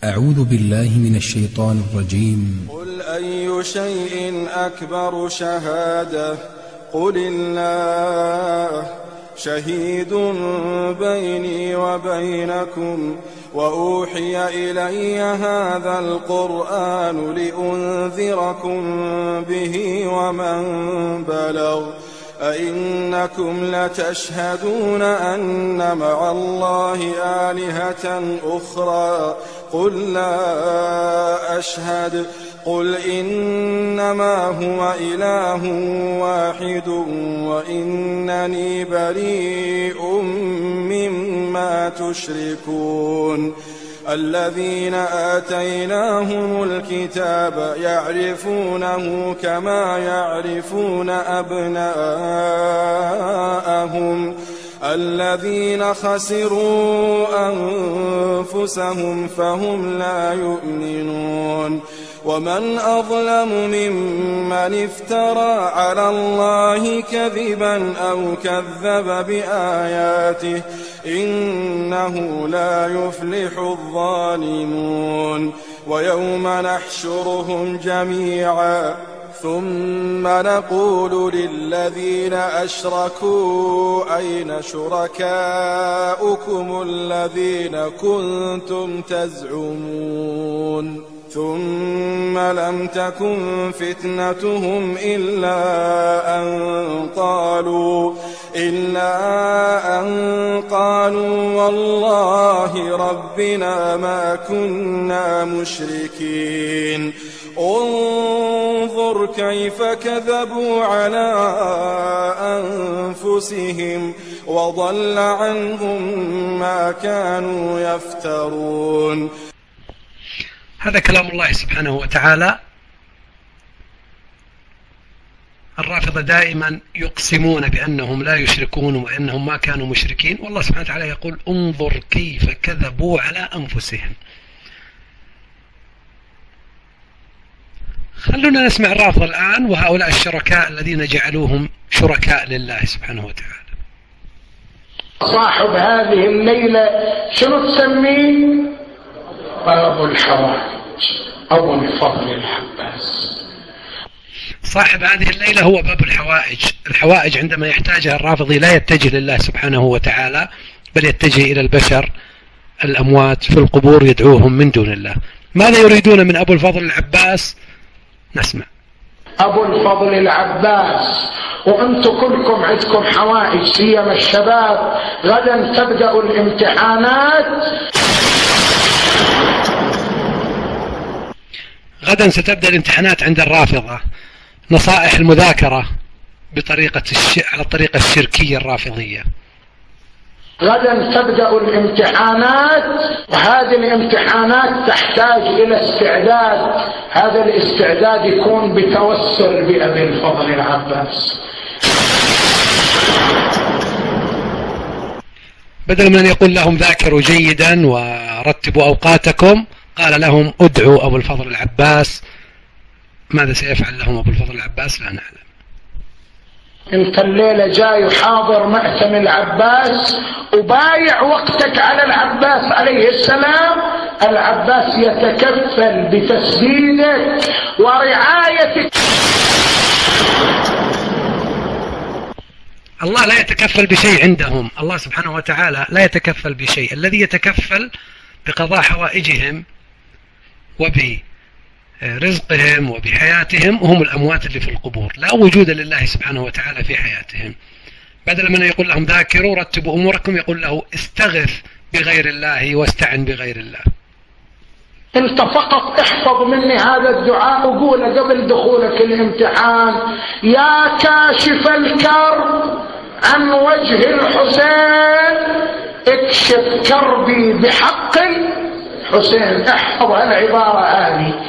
أعوذ بالله من الشيطان الرجيم. قل أي شيء أكبر شهادة قل الله شهيد بيني وبينكم وأوحي إلي هذا القرآن لأنذركم به ومن بلغ أئنكم لتشهدون أن مع الله آلهة أخرى قل لا أشهد قل إنما هو إله واحد وإنني بريء مما تشركون الذين آتيناهم الكتاب يعرفونه كما يعرفون أبناءهم الذين خسروا أنفسهم فهم لا يؤمنون ومن أظلم ممن افترى على الله كذبا أو كذب بآياته إنه لا يفلح الظالمون ويوم نحشرهم جميعا ثم نقول للذين أشركوا أين شركاؤكم الذين كنتم تزعمون ثم لم تكن فتنتهم إلا أن قالوا والله ربنا ما كنا مشركين انظر كيف كذبوا على أنفسهم وضل عنهم ما كانوا يفترون. هذا كلام الله سبحانه وتعالى. الرافضة دائما يقسمون بأنهم لا يشركون وأنهم ما كانوا مشركين، والله سبحانه وتعالى يقول انظر كيف كذبوا على أنفسهم. خلونا نسمع الرافضة الآن وهؤلاء الشركاء الذين جعلوهم شركاء لله سبحانه وتعالى. صاحب هذه الليلة شنو تسميه؟ أبو الحوائج أبو الفضل العباس. صاحب هذه الليلة هو باب الحوائج. الحوائج عندما يحتاجها الرافضي لا يتجه لله سبحانه وتعالى بل يتجه إلى البشر الأموات في القبور يدعوهم من دون الله. ماذا يريدون من أبو الفضل العباس؟ نسمع. أبو الفضل العباس وأنتم كلكم عندكم حوائج سيما الشباب، غدا تبدأ الامتحانات. غدا ستبدأ الامتحانات عند الرافضة. نصائح المذاكرة على الطريقة الشركية الرافضية. غدا تبدأ الامتحانات وهذه الامتحانات تحتاج إلى استعداد. هذا الاستعداد يكون بتوسل بأبي الفضل العباس. بدل من أن يقول لهم ذاكروا جيدا ورتبوا أوقاتكم قال لهم ادعوا أبو الفضل العباس. ماذا سيفعل لهم أبو الفضل العباس لا نعلم. انت الليلة جاي وحاضر مأتم العباس وبايع وقتك على العباس عليه السلام. العباس يتكفل بتسديدك ورعايتك. الله لا يتكفل بشيء عندهم. الله سبحانه وتعالى لا يتكفل بشيء. الذي يتكفل بقضاء حوائجهم وبرزقهم وبحياتهم هم الأموات اللي في القبور. لا وجود لله سبحانه وتعالى في حياتهم. بدل من يقول لهم ذاكروا رتبوا أموركم يقول له استغث بغير الله واستعن بغير الله. انت فقط احفظ مني هذا الدعاء وقوله قبل دخولك الامتحان: يا كاشف الكرب عن وجه الحسين اكشف كربي بحق الحسين. احفظ العبارة هذه.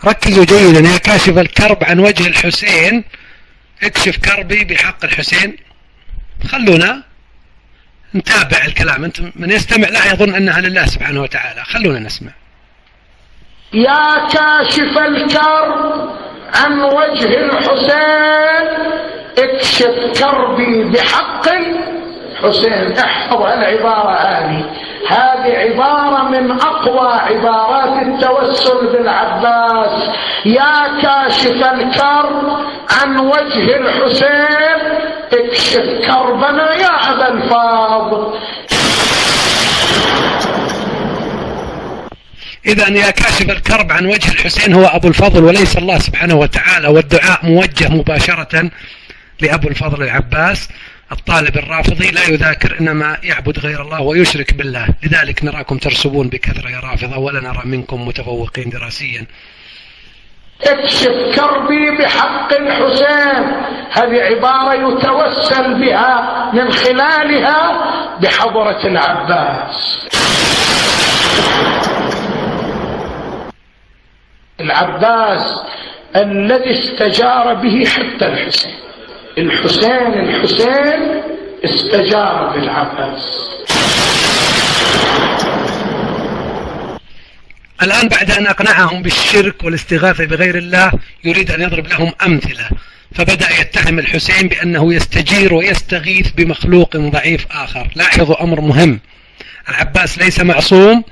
ركزوا جيدا: يا كاشف الكرب عن وجه الحسين اكشف كربي بحق الحسين. خلونا نتابع الكلام. انت من يستمع لا يظن انها لله سبحانه وتعالى. خلونا نسمع. يا كاشف الكرب عن وجه الحسين اكشف كربي بحق حسين. احفظ العبارة هذه عبارة من أقوى عبارات التوسل بالعباس. يا كاشف الكرب عن وجه الحسين اكشف كربنا يا أبا الفاضل. إذن يا كاشف الكرب عن وجه الحسين هو أبو الفضل وليس الله سبحانه وتعالى، والدعاء موجه مباشرة لأبو الفضل العباس. الطالب الرافضي لا يذاكر، إنما يعبد غير الله ويشرك بالله، لذلك نراكم ترسبون بكثرة يا رافضة ولا نرى منكم متفوقين دراسيا. اكشف كربي بحق الحسين، هذه عبارة يتوسل بها من خلالها بحضرة العباس. العباس الذي استجار به حتى الحسين استجار بالعباس. الآن بعد أن أقنعهم بالشرك والاستغاثة بغير الله يريد أن يضرب لهم أمثلة، فبدأ يتهم الحسين بأنه يستجير ويستغيث بمخلوق ضعيف آخر. لاحظوا أمر مهم، العباس ليس معصوم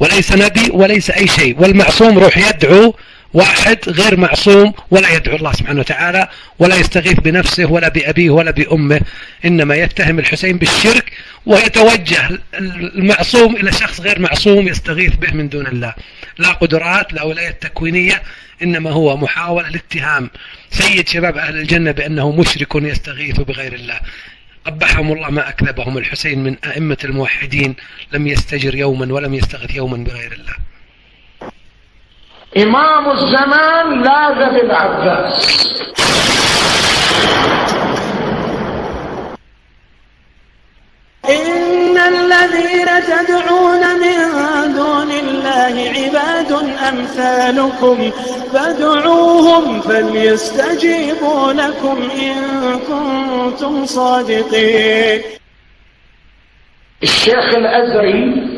وليس نبي وليس أي شيء، والمعصوم روح يدعو واحد غير معصوم ولا يدعو الله سبحانه وتعالى ولا يستغيث بنفسه ولا بأبيه ولا بأمه، إنما يتهم الحسين بالشرك ويتوجه المعصوم إلى شخص غير معصوم يستغيث به من دون الله. لا قدرات لا ولاية تكوينية، إنما هو محاولة لاتهام سيد شباب أهل الجنة بأنه مشرك يستغيث بغير الله. قبحهم الله ما أكذبهم. الحسين من أئمة الموحدين، لم يستجر يوما ولم يستغث يوما بغير الله. إمام الزمان لاذ بالعباس. إن الذين تدعون من دون الله عباد أمثالكم فادعوهم فليستجيبوا لكم إن كنتم صادقين. الشيخ الأزري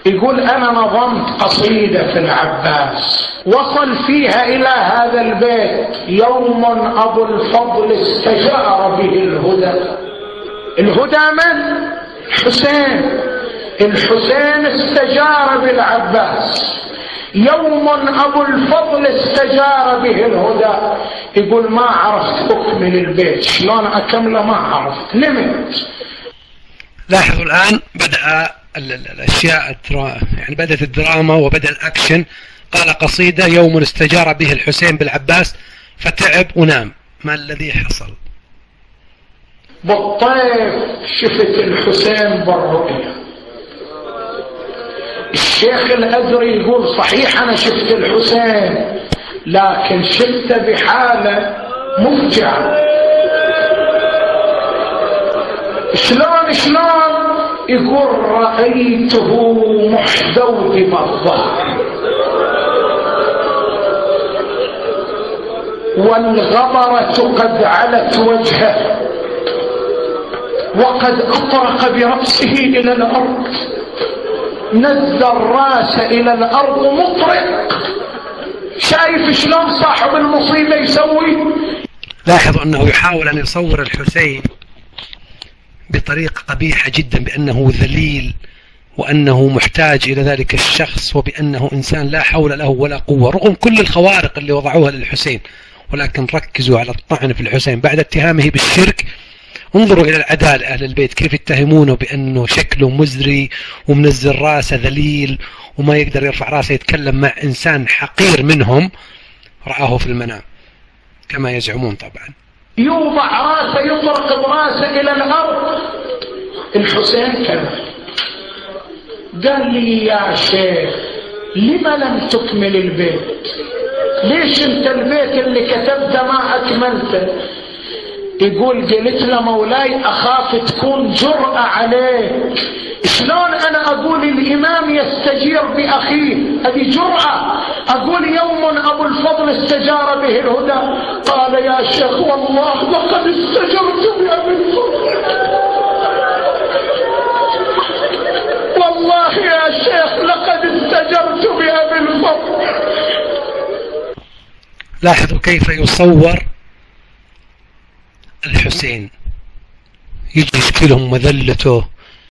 يقول أنا نظمت قصيدة في العباس وصل فيها إلى هذا البيت: يوم أبو الفضل استجار به الهدى من؟ الحسين استجار بالعباس. يوم أبو الفضل استجار به الهدى. يقول ما عرفت أكمل البيت، شلون أكمله ما عرفت، نمت. لاحظوا الآن بدأ الأشياء يعني بدأت الدراما وبدأ الأكشن. قال قصيدة يوم استجار به الحسين بالعباس فتعب ونام. ما الذي حصل؟ بالطيف شفت الحسين بالرؤيا. الشيخ الأزري يقول صحيح أنا شفت الحسين لكن شفته بحالة مفجعة. شلون؟ يقول رأيته محدودب الظهر والغبرة قد علت وجهه وقد أطرق برأسه إلى الأرض، نزل الرأس إلى الأرض مطرق. شايف شلون صاحب المصيبة يسوي؟ لاحظوا أنه يحاول أن يصور الحسين بطريقة قبيحة جدا بأنه ذليل وأنه محتاج إلى ذلك الشخص وبأنه إنسان لا حول له ولا قوة، رغم كل الخوارق اللي وضعوها للحسين، ولكن ركزوا على الطعن في الحسين بعد اتهامه بالشرك. انظروا إلى العدالة أهل البيت كيف يتهمونه بأنه شكله مزري ومنزل راسه ذليل وما يقدر يرفع راسه يتكلم مع إنسان حقير منهم رآه في المنام كما يزعمون. طبعا يوضع راسه يطرق براسه إلى الأرض. الحسين كذب، قال لي يا شيخ لما لم تكمل البيت؟ ليش انت البيت اللي كتبته ما أكملته؟ يقول قلت له مولاي أخاف تكون جرأة عليك. شلون أنا أقول الإمام يستجير بأخيه؟ هذه جرأة. أقول يوم أبو الفضل استجار به الهدى. قال يا شيخ والله لقد استجرت بأبي الفضل، والله يا شيخ لقد استجرت بأبي الفضل. لاحظوا كيف يصور الحسين، يجي يشكي لهم مذلته